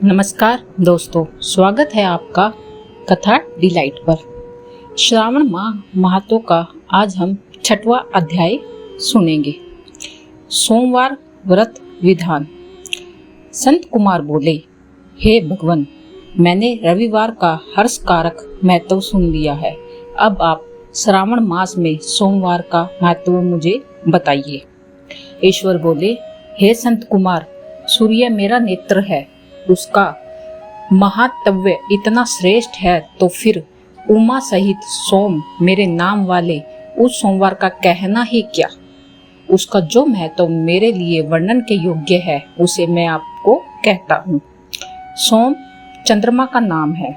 नमस्कार दोस्तों, स्वागत है आपका कथा डिलाइट पर। श्रावण माह महत्व का आज हम 6वां अध्याय सुनेंगे। सोमवार व्रत विधान। संत कुमार बोले, हे भगवान, मैंने रविवार का हर्ष कारक महत्व सुन लिया है। अब आप श्रावण मास में सोमवार का महत्व मुझे बताइए। ईश्वर बोले, हे संत कुमार, सूर्य मेरा नेत्र है, उसका महात्म्य इतना श्रेष्ठ है, तो फिर उमा सहित सोम मेरे नाम वाले उस सोमवार का कहना ही क्या। उसका जो महत्व मेरे लिए वर्णन के योग्य है, उसे मैं आपको कहता हूँ। सोम चंद्रमा का नाम है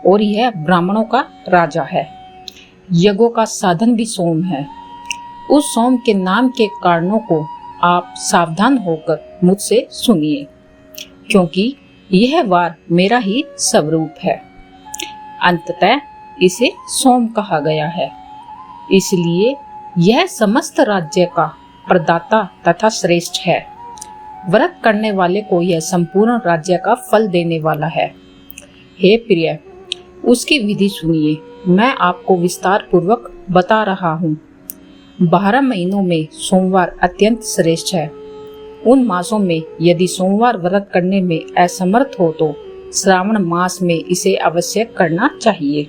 और यह ब्राह्मणों का राजा है। यज्ञों का साधन भी सोम है। उस सोम के नाम के कारणों को आप सावधान होकर मुझसे सुनिए, क्योंकि यह वार मेरा ही स्वरूप है। अंततः इसे सोम कहा गया है, इसलिए यह समस्त राज्य का प्रदाता तथा श्रेष्ठ है। व्रत करने वाले को यह संपूर्ण राज्य का फल देने वाला है। हे प्रिय, उसकी विधि सुनिए। मैं आपको विस्तार पूर्वक बता रहा हूँ। 12 महीनों में सोमवार अत्यंत श्रेष्ठ है। उन मासों में यदि सोमवार व्रत करने में असमर्थ हो तो श्रावण मास में इसे अवश्य करना चाहिए।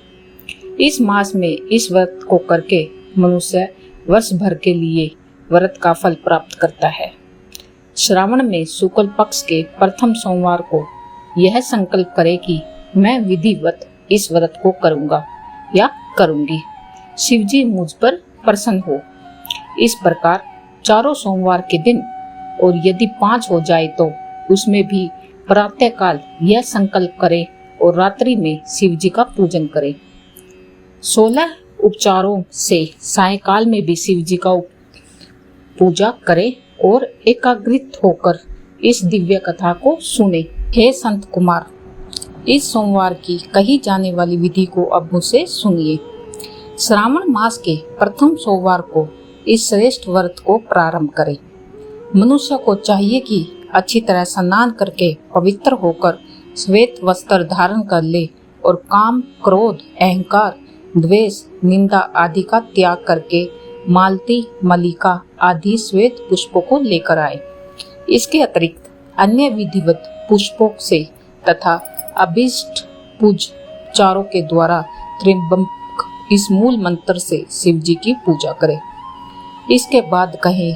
इस मास में इस व्रत को करके मनुष्य वर्ष भर के लिए व्रत का फल प्राप्त करता है। श्रावण में शुक्ल पक्ष के प्रथम सोमवार को यह संकल्प करे कि मैं विधिवत इस व्रत को करूंगा या करूंगी। शिवजी मुझ पर प्रसन्न हो। इस प्रकार चारों सोमवार के दिन, और यदि 5 हो जाए तो उसमें भी प्रातः काल यह संकल्प करे और रात्रि में शिव जी का पूजन करे। 16 उपचारों से सायंकाल में भी शिव जी का पूजा करे और एकाग्रित होकर इस दिव्य कथा को सुने। हे संत कुमार, इस सोमवार की कही जाने वाली विधि को अब मुझसे सुनिए। श्रावण मास के प्रथम सोमवार को इस श्रेष्ठ व्रत को प्रारंभ करें। मनुष्य को चाहिए कि अच्छी तरह स्नान करके पवित्र होकर श्वेत वस्त्र धारण कर ले और काम, क्रोध, अहंकार, द्वेष, निंदा आदि का त्याग करके मालती, मलिका आदि श्वेत पुष्पों को लेकर आए। इसके अतिरिक्त अन्य विधिवत पुष्पों से तथा अभिष्ट पूजारों के द्वारा त्र्यंबक इस मूल मंत्र से शिव जी की पूजा करें। इसके बाद कहे,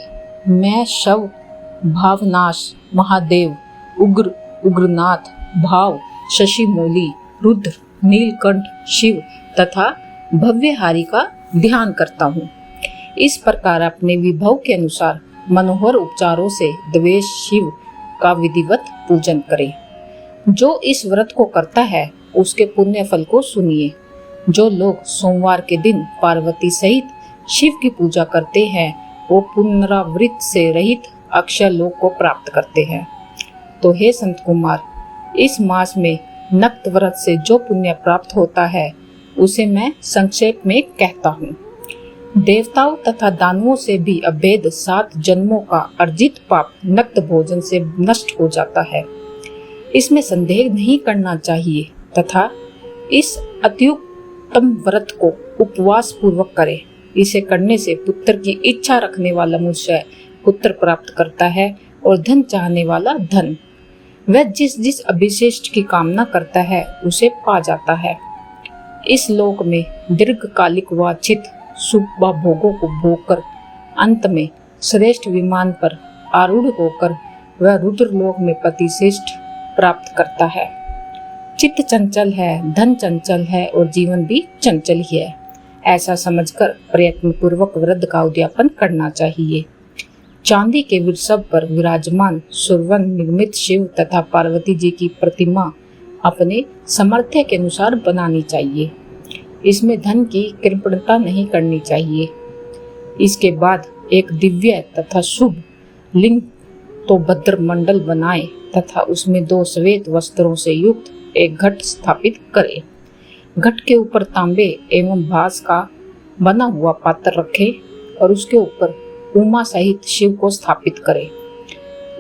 मैं शव, भावनाश, महादेव, उग्र, उग्रनाथ, भाव, शशिमूली, रुद्र, नीलकंठ, शिव तथा भव्यहारी का ध्यान करता हूँ। इस प्रकार अपने विभव के अनुसार मनोहर उपचारों से द्वेष शिव का विधिवत पूजन करे। जो इस व्रत को करता है उसके पुण्य फल को सुनिए। जो लोग सोमवार के दिन पार्वती सहित शिव की पूजा करते हैं, वो पुनरावृत्ति से रहित अक्षय लोक को प्राप्त करते हैं। तो हे संत कुमार, इस मास में नक्त व्रत से जो पुण्य प्राप्त होता है उसे मैं संक्षेप में कहता हूँ। देवताओं तथा दानवों से भी अभेद 7 जन्मों का अर्जित पाप नक्त भोजन से नष्ट हो जाता है। इसमें संदेह नहीं करना चाहिए तथा इस अत्युत्तम व्रत को उपवास पूर्वक करे। इसे करने से पुत्र की इच्छा रखने वाला मनुष्य पुत्र प्राप्त करता है और धन चाहने वाला धन। वह जिस जिस अभिष्ट की कामना करता है उसे पा जाता है। इस लोक में दीर्घकालिक वांछित सुख भोगों को भोगकर अंत में श्रेष्ठ विमान पर आरूढ़ होकर वह रुद्र लोक में प्रतिष्ठा प्राप्त करता है। चित्त चंचल है, धन चंचल है और जीवन भी चंचल ही है। ऐसा समझकर प्रयत्न पूर्वक व्रत का उद्यापन करना चाहिए। चांदी के वृषभ पर विराजमान सुवर्ण निर्मित शिव तथा पार्वती जी की प्रतिमा अपने सामर्थ्य के अनुसार बनानी चाहिए। इसमें धन की कृपणता नहीं करनी चाहिए। इसके बाद एक दिव्य तथा शुभ लिंग तो भद्र मंडल बनाए तथा उसमें 2 श्वेत वस्त्रों से युक्त एक घट स्थापित करे। घट के ऊपर तांबे एवं भास का बना हुआ पात्र रखे और उसके ऊपर उमा सहित शिव को स्थापित करे।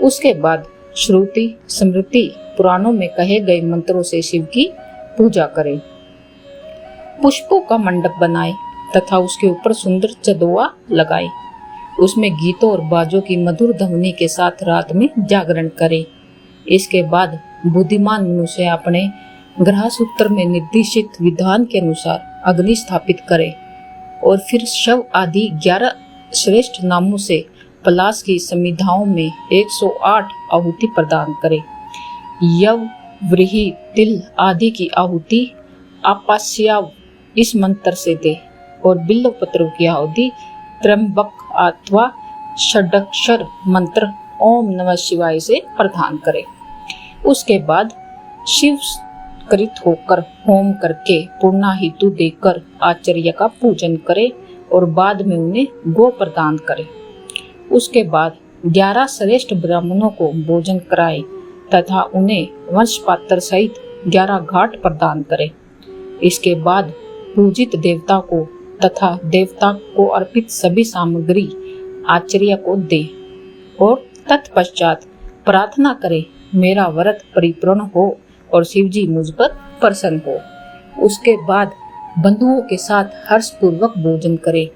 उसके बाद श्रुति, स्मृति पुराणों में कहे गए मंत्रों से शिव की पूजा करें। पुष्पों का मंडप बनाए तथा उसके ऊपर सुंदर चंदोआ लगाए। उसमें गीतों और बाजों की मधुर ध्वनि के साथ रात में जागरण करे। इसके बाद बुद्धिमान मनुष्य अपने ग्रह सूत्र में निर्देशित विधान के अनुसार अग्नि स्थापित करे और फिर शव आदि 11 श्रेष्ठ नामों से पलाश की समिधाओं में 108 आहुति प्रदान करे। यव, व्रीहि, तिल आदि की आहुति आपास्याव इस मंत्र से दे और बिल्व पत्रों की आहुति त्र्यंबक अथवा षडक्षर मंत्र ओम नमः शिवाय से प्रदान करे। उसके बाद शिव कृत होकर होम करके पूर्णाहुति देकर आचार्य का पूजन करे और बाद में उन्हें गो प्रदान करे। उसके बाद 11 श्रेष्ठ ब्राह्मणों को भोजन कराए तथा उन्हें वंश पात्र सहित 11 घाट प्रदान करे। इसके बाद पूजित देवता को तथा देवता को अर्पित सभी सामग्री आचार्य को दे और तत्पश्चात प्रार्थना करे, मेरा व्रत परिपूर्ण हो और शिव जी मुझ पर प्रसन्न हो। उसके बाद बंधुओं के साथ हर्ष पूर्वक भोजन करे।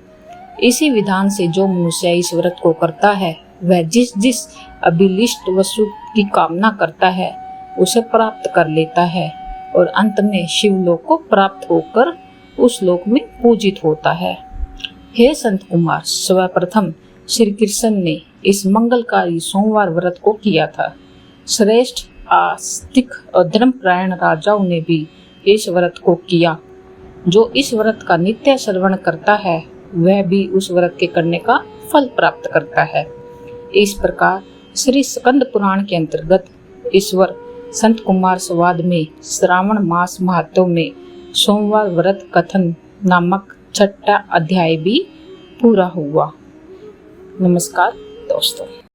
इसी विधान से जो मनुष्य इस व्रत को करता है वह जिस जिस अभिलिष्ट वस्तु की कामना करता है उसे प्राप्त कर लेता है और अंत में शिवलोक को प्राप्त होकर उस लोक में पूजित होता है। हे संत कुमार, सर्वप्रथम श्री कृष्ण ने इस मंगलकारी सोमवार व्रत को किया था। श्रेष्ठ आस्तिक और धर्मपरायण राजाओं ने भी इस व्रत को किया। जो इस व्रत का नित्य श्रवण करता है वह भी उस व्रत के करने का फल प्राप्त करता है। इस प्रकार श्री स्कंद पुराण के अंतर्गत ईश्वर संत कुमार संवाद में श्रावण मास महात्म्य में सोमवार व्रत कथन नामक 6वां अध्याय भी पूरा हुआ। नमस्कार दोस्तों।